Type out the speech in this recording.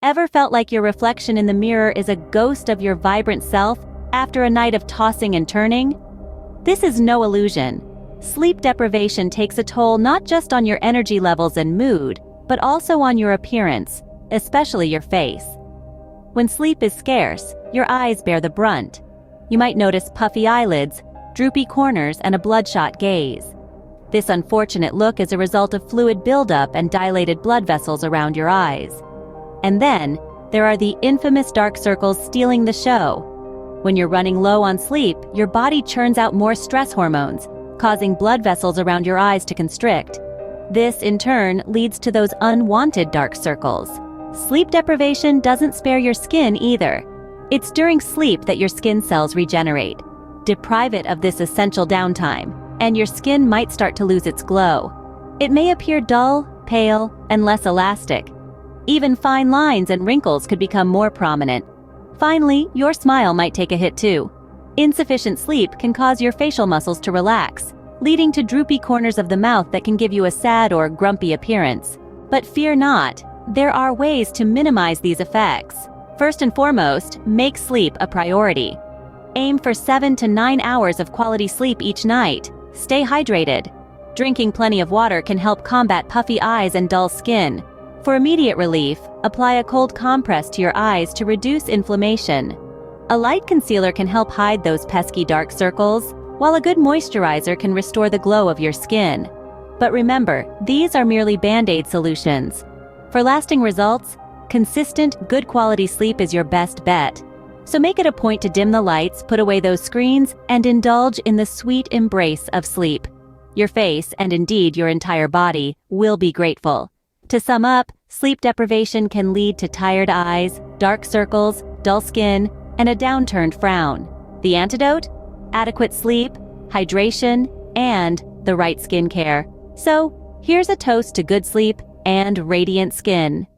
Ever felt like your reflection in the mirror is a ghost of your vibrant self after a night of tossing and turning? This is no illusion. Sleep deprivation takes a toll not just on your energy levels and mood, but also on your appearance, especially your face. When sleep is scarce, your eyes bear the brunt. You might notice puffy eyelids, droopy corners, and a bloodshot gaze. This unfortunate look is a result of fluid buildup and dilated blood vessels around your eyes. And then, there are the infamous dark circles stealing the show. When you're running low on sleep, your body churns out more stress hormones, causing blood vessels around your eyes to constrict. This, in turn, leads to those unwanted dark circles. Sleep deprivation doesn't spare your skin either. It's during sleep that your skin cells regenerate. Deprive it of this essential downtime, and your skin might start to lose its glow. It may appear dull, pale, and less elastic. Even fine lines and wrinkles could become more prominent. Finally, your smile might take a hit too. Insufficient sleep can cause your facial muscles to relax, leading to droopy corners of the mouth that can give you a sad or grumpy appearance. But fear not, there are ways to minimize these effects. First and foremost, make sleep a priority. Aim for 7 to 9 hours of quality sleep each night. Stay hydrated. Drinking plenty of water can help combat puffy eyes and dull skin. For immediate relief, apply a cold compress to your eyes to reduce inflammation. A light concealer can help hide those pesky dark circles, while a good moisturizer can restore the glow of your skin. But remember, these are merely band-aid solutions. For lasting results, consistent, good quality sleep is your best bet. So make it a point to dim the lights, put away those screens, and indulge in the sweet embrace of sleep. Your face, and indeed your entire body, will be grateful. To sum up, sleep deprivation can lead to tired eyes, dark circles, dull skin, and a downturned frown. The antidote? Adequate sleep, hydration, and the right skincare. So, here's a toast to good sleep and radiant skin.